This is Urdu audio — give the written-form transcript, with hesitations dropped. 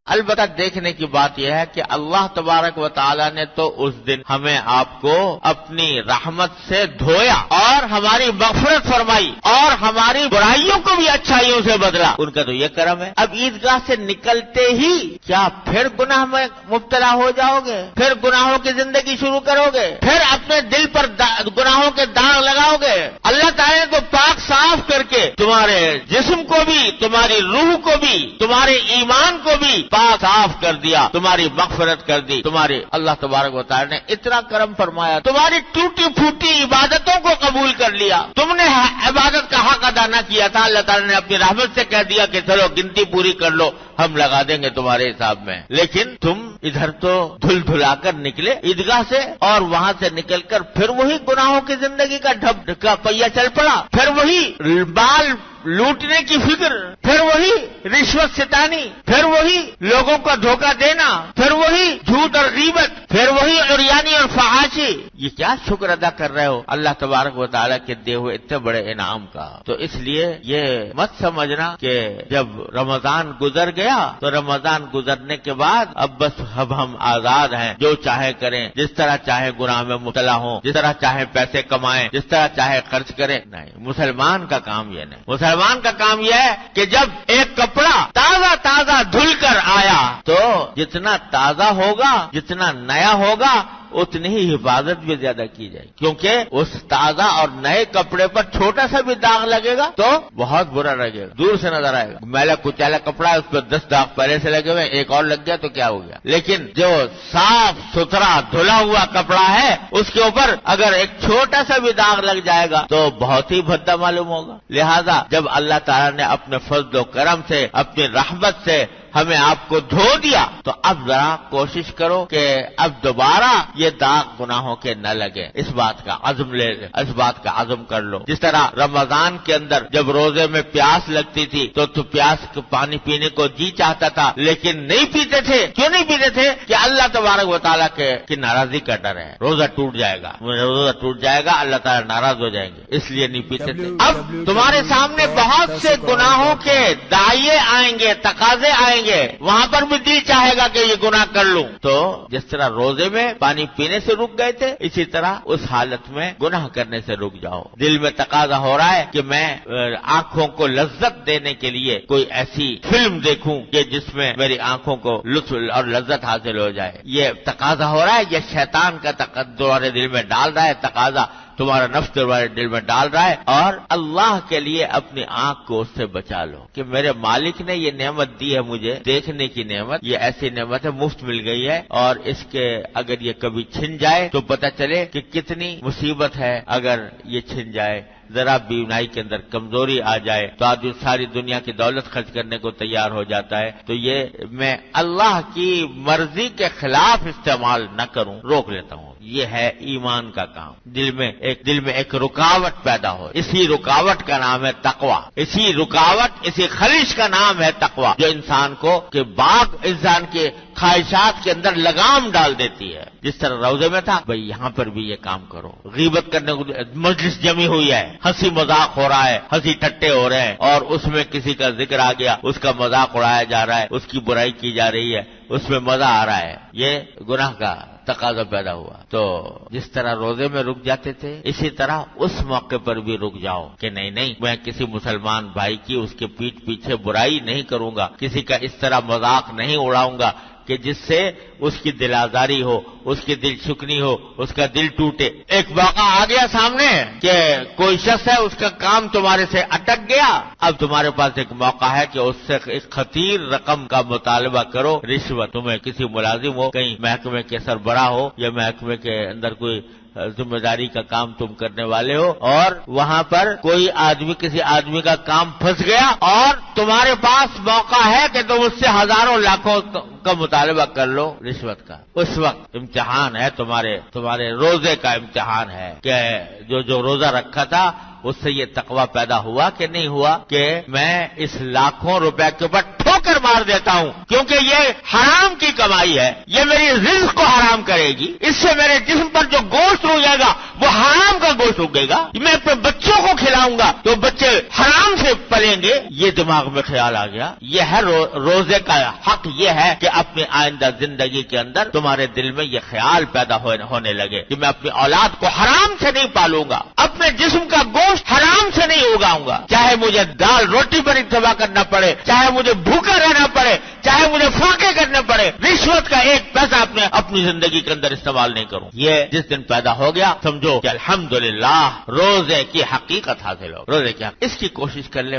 البتہ دیکھنے کی بات یہ ہے کہ اللہ تبارک و تعالی نے تو اس دن ہمیں آپ کو اپنی رحمت سے دھویا اور ہماری مغفرت فرمائی اور ہماری برائیوں کو بھی اچھائیوں سے بدلا. ان کا تو یہ کرم ہے. اب عیدگاہ سے نکلتے ہی کیا پھر گناہ میں مبتلا ہو جاؤ گے؟ پھر گناہوں کی زندگی شروع کرو گے؟ پھر اپنے دل پر گناہوں کے داغ لگاؤ گے؟ اللہ تعالیٰ نے تو پاک صاف کر کے تمہارے جسم کو بھی، تمہاری روح کو بھی، تمہارے ایمان کو بھی پاک صاف کر دیا، تمہاری مغفرت کر دی. تمہاری اللہ تبارک و تعالیٰ نے اتنا کرم فرمایا، تمہاری ٹوٹی پھوٹی عبادتوں کو قبول کر لیا. تم نے عبادت کا حق ادا نہ کیا تھا، اللہ تعالیٰ نے اپنی رحمت سے کہہ دیا کہ چلو گنتی پوری کر لو، ہم لگا دیں گے تمہارے حساب میں. لیکن تم ادھر تو دھل دھلا کر نکلے عیدگاہ سے، اور وہاں سے نکل کر پھر وہی گناہوں کی زندگی کا ڈھب کا پہیہ چل پڑا. پھر وہی بال لوٹنے کی فکر، پھر وہی رشوت ستانی، پھر وہی لوگوں کا دھوکہ دینا، پھر وہی جھوٹ اور غیبت، پھر وہی عریانی اور فحاشی. یہ کیا شکر ادا کر رہے ہو اللہ تبارک و تعالیٰ کے دیے ہوئے اتنے بڑے انعام کا؟ تو اس لیے یہ مت سمجھنا کہ جب رمضان گزر گیا تو رمضان گزرنے کے بعد اب بس اب ہم آزاد ہیں، جو چاہے کریں، جس طرح چاہے گناہ میں مبتلا ہوں، جس طرح چاہے پیسے کمائیں، جس طرح چاہے خرچ کریں. نہیں، مسلمان کا کام یہ نہیں. مسلمان کا کام یہ ہے کہ جب ایک کپڑا تازہ تازہ دھل کر آیا تو جتنا تازہ ہوگا، جتنا نیا ہوگا، اتنی ہی حفاظت بھی زیادہ کی جائے، کیونکہ اس تازہ اور نئے کپڑے پر چھوٹا سا بھی داغ لگے گا تو بہت برا لگے گا، دور سے نظر آئے گا. میلا کچیلا کپڑا ہے، اس پر 10 داغ پہلے سے لگے ہوئے، ایک اور لگ گیا تو کیا ہو گیا. لیکن جو صاف ستھرا دھلا ہوا کپڑا ہے اس کے اوپر اگر ایک چھوٹا سا بھی داغ لگ جائے گا تو بہت ہی بھدا معلوم ہوگا. لہذا جب اللہ تعالیٰ نے اپنے فضل و کرم سے، اپنی رحمت سے ہمیں آپ کو دھو دیا تو اب ذرا کوشش کرو کہ اب دوبارہ یہ داغ گناہوں کے نہ لگے. اس بات کا عزم کر لو. جس طرح رمضان کے اندر جب روزے میں پیاس لگتی تھی تو پیاس پانی پینے کو جی چاہتا تھا لیکن نہیں پیتے تھے. کیوں نہیں پیتے تھے؟ کہ اللہ تبارک و تعالیٰ کی ناراضی کا ڈر ہے، روزہ ٹوٹ جائے گا، اللہ تعالیٰ ناراض ہو جائیں گے، اس لیے نہیں پیتے تھے. اب تمہارے سامنے بہت سے گناہوں کے دائیں آئیں گے، تقاضے آئیں گے، وہاں پر بھی دل چاہے گا کہ یہ گناہ کر لوں. تو جس طرح روزے میں پانی پینے سے رک گئے تھے، اسی طرح اس حالت میں گناہ کرنے سے رک جاؤ. دل میں تقاضا ہو رہا ہے کہ میں آنکھوں کو لذت دینے کے لیے کوئی ایسی فلم دیکھوں کہ جس میں میری آنکھوں کو لطف اور لذت حاصل ہو جائے. یہ تقاضا ہو رہا ہے، یہ شیطان کا تمہارے دل میں ڈال رہا ہے تقاضا، تمہارا نفس تمہارے دل میں ڈال رہا ہے. اور اللہ کے لیے اپنی آنکھ کو اس سے بچا لو کہ میرے مالک نے یہ نعمت دی ہے مجھے دیکھنے کی نعمت، یہ ایسی نعمت ہے مفت مل گئی ہے، اور اس کے اگر یہ کبھی چھن جائے تو پتہ چلے کہ کتنی مصیبت ہے. اگر یہ چھن جائے، ذرا بینائی کے اندر کمزوری آ جائے تو آدمی ساری دنیا کی دولت خرچ کرنے کو تیار ہو جاتا ہے. تو یہ میں اللہ کی مرضی کے خلاف استعمال نہ کروں، روک لیتا ہوں. یہ ہے ایمان کا کام. دل میں ایک رکاوٹ پیدا ہو، اسی رکاوٹ کا نام ہے تقوی. اسی خلش کا نام ہے تقوی، جو انسان کو کہ باغ انسان کے خواہشات کے اندر لگام ڈال دیتی ہے. جس طرح روزے میں تھا، بھئی یہاں پر بھی یہ کام کرو. غیبت کرنے کو مجلس جمی ہوئی ہے، ہنسی مذاق ہو رہا ہے، ہنسی ٹٹے ہو رہے ہیں، اور اس میں کسی کا ذکر آ گیا، اس کا مذاق اڑایا جا رہا ہے، اس کی برائی کی جا رہی ہے، اس میں مزہ آ رہا ہے. یہ گناہ کا تقاضا پیدا ہوا. تو جس طرح روزے میں رک جاتے تھے، اسی طرح اس موقع پر بھی رک جاؤ کہ نہیں میں کسی مسلمان بھائی کی اس کے پیٹھ پیچھے برائی نہیں کروں گا، کسی کا اس طرح مذاق نہیں اڑاؤں گا کہ جس سے اس کی دل آزاری ہو، اس کی دل شکنی ہو، اس کا دل ٹوٹے. ایک واقعہ آ گیا سامنے کہ کوئی شخص ہے، اس کا کام تمہارے سے اٹک گیا، اب تمہارے پاس ایک موقع ہے کہ اس سے ایک خطیر رقم کا مطالبہ کرو، رشوت. تمہیں کسی ملازم ہو، کہیں محکمے کے سربراہ ہو یا محکمے کے اندر کوئی ذمہ داری کا کام تم کرنے والے ہو، اور وہاں پر کوئی آدمی کسی آدمی کا کام پھنس گیا اور تمہارے پاس موقع ہے کہ تم اس سے ہزاروں لاکھوں کا مطالبہ کر لو رشوت کا. اس وقت امتحان ہے، تمہارے روزے کا امتحان ہے کہ جو روزہ رکھا تھا اس سے یہ تقوی پیدا ہوا کہ نہیں ہوا کہ میں اس لاکھوں روپے کے اوپر ٹھوکر مار دیتا ہوں، کیونکہ یہ حرام کی کمائی ہے، یہ میری رزق کو حرام کرے گی، اس سے میرے جسم پر جو گوشت ہو جائے گا وہ حرام کا گوشت اگے گا، میں اپنے بچوں کو کھلاؤں گا تو بچے حرام سے پلیں گے، یہ دماغ میں خیال آ گیا۔ یہ ہے روزے کا حق، یہ ہے کہ اپنی آئندہ زندگی کے اندر تمہارے دل میں یہ خیال پیدا ہونے لگے کہ میں اپنی اولاد کو حرام سے نہیں پالوں گا، اپنے جسم کا گوشت حرام سے نہیں اگاؤں گا، چاہے مجھے دال روٹی پر اتباع کرنا پڑے، چاہے مجھے بھوکا رہنا پڑے، چاہے مجھے فاقے کرنے پڑے، رشوت کا ایک پیسہ اپنی زندگی کے اندر استعمال نہیں کروں۔ یہ جس دن پیدا ہو گیا سمجھو کہ الحمدللہ روزے کی حقیقت حاصل ہو، روزے کی حقیقت۔ اس کی کوشش کر لیں۔